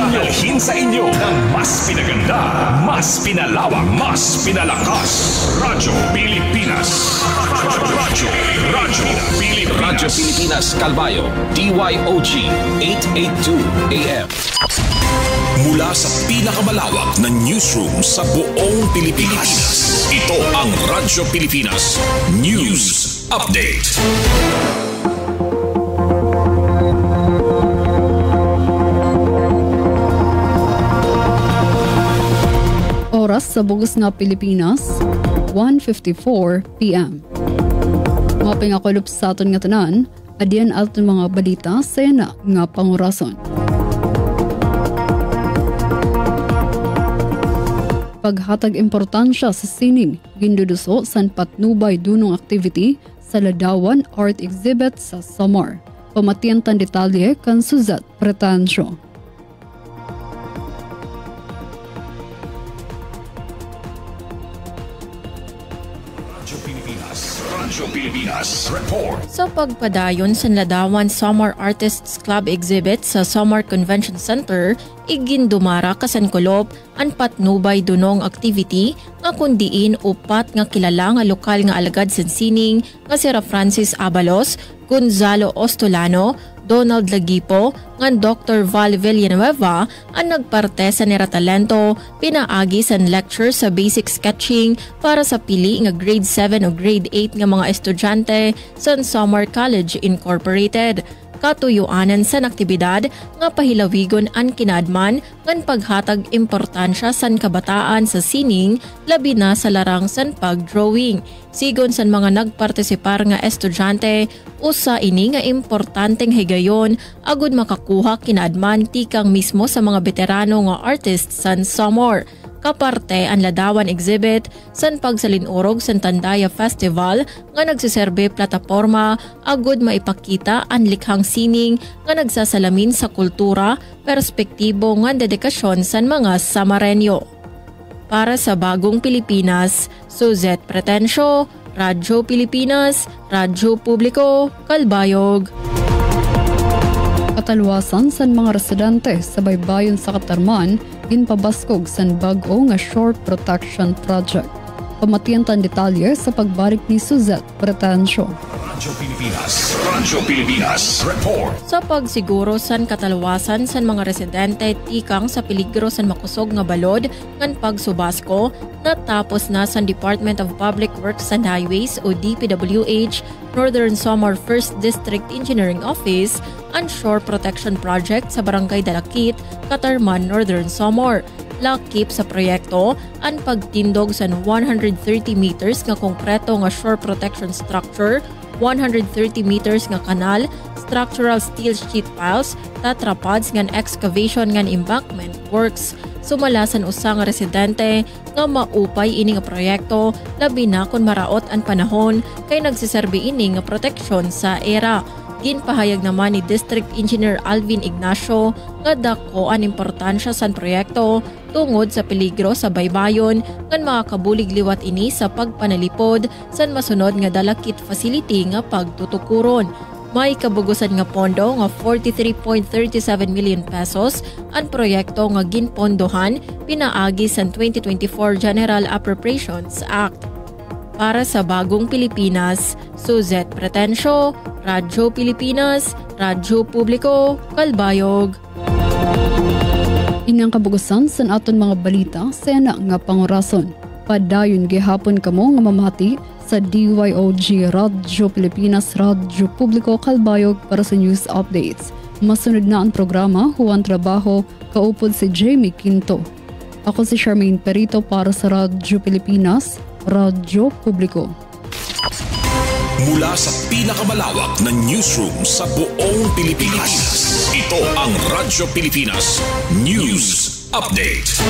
inyo ng mas pinaganda, mas pinalawak, mas pinalakas. Radyo Pilipinas. Radyo Pilipinas Calbayo. DYOG 882 AM. Mula sa pinakamalawak na newsroom sa buong Pilipinas. Ito ang Radyo Pilipinas News Update. Oras sa bugos nga Pilipinas, 1:54 p.m. Mga pingakulop sa aton nga tanan, adiyan aton mga balita sa yana nga pangurason. Paghatag importansya sa sining, ginduduso san patnubay dunong activity sa Ladawan Art Exhibit sa Samar. Pamatian tan detalye kan Suzette Pretancio. Radyo Pilipinas Report. Sa pagpadayon sa Ladawan Samar Artists Club Exhibit sa Samar Convention Center, igindumara kasankolop ang patnubay dunong activity nga kundiin upat nga kilala nga lokal nga alagad sa sining nga si Francis Abalos, Gonzalo Ostolano, Donald Lagipo, nga Dr. Val Villanueva ang nagparte sa neratalento, pinaagi sa lecture sa basic sketching para sa pili nga grade 7 o grade 8 nga mga estudyante sa Samar College Incorporated. Katuyuanan sa aktibidad nga pahilawigon ang kinadman ngan paghatag importansya san kabataan sa sining labi na sa larang san pagdrawing. Sigon san mga nagpartisipar nga estudyante, usa ini nga importanteng higayon agud makakuha kinadman tikang mismo sa mga veterano nga artists san Samar. Kaparte ang Ladawan Exhibit san pagsalinurog sa Tandaya Festival nga nagsiserbe plataporma agud maipakita ang likhang sining nga nagsasalamin sa kultura, perspektibo nga dedikasyon san mga Samareño. Para sa Bagong Pilipinas, Suzette Pretancio, Radyo Pilipinas, Radyo Publiko, Calbayog. Katalwasan san mga residente sa baybayon sa Katarman, ginpabaskog san bag-o nga shore protection project. Pamatian tan detalye sa pagbarik ni Suzette Pretancio. Radyo Pilipinas Report. Sa pagsiguro san katalwasan san mga residente tikang sa peligro san makusog nga balod ngan pagsubasko, natapos na san Department of Public Works and Highways o DPWH Northern Samar 1st District Engineering Office ang shore protection project sa Barangay Dalakit, Katarman, Northern Samar. Lakip sa proyekto ang pagtindog sa 130 meters nga konkreto nga shore protection structure, 130 meters nga kanal, structural steel sheet piles, tetrapods ngan excavation ngan embankment works. Sumalasan usa nga residente nga maupay ini nga proyekto labi na kun maraot ang panahon kay nagsiserbi ini nga proteksyon sa era. Ginpahayag naman ni District Engineer Alvin Ignacio nga dako ang importansya sa proyekto tungod sa peligro sa baybayon ngan makakabulig liwat ini sa pagpanalipod sa masunod nga Dalakit facility nga pagtutukuron. May kabugusan nga pondo nga 43.37 million pesos ang proyekto nga ginpondohan pinaagi sa 2024 General Appropriations Act. Para sa Bagong Pilipinas, Suzette Pretancio, Radyo Pilipinas, Radyo Publiko, Calbayog. Inang kabugusan sa aton mga balita sa yana nga pangurason. Padayon gihapon kamo nga mamati sa DYOG Radyo Pilipinas, Radyo Publiko, Calbayog para sa news updates. Masunod na ang programa, Huwag Trabaho, kaupod si Jamie Quinto. Ako si Charmaine Perito para sa Radyo Pilipinas, Radyo Publiko. Mula sa pinakamalawak na newsroom sa buong Pilipinas, ito ang Radyo Pilipinas News Update.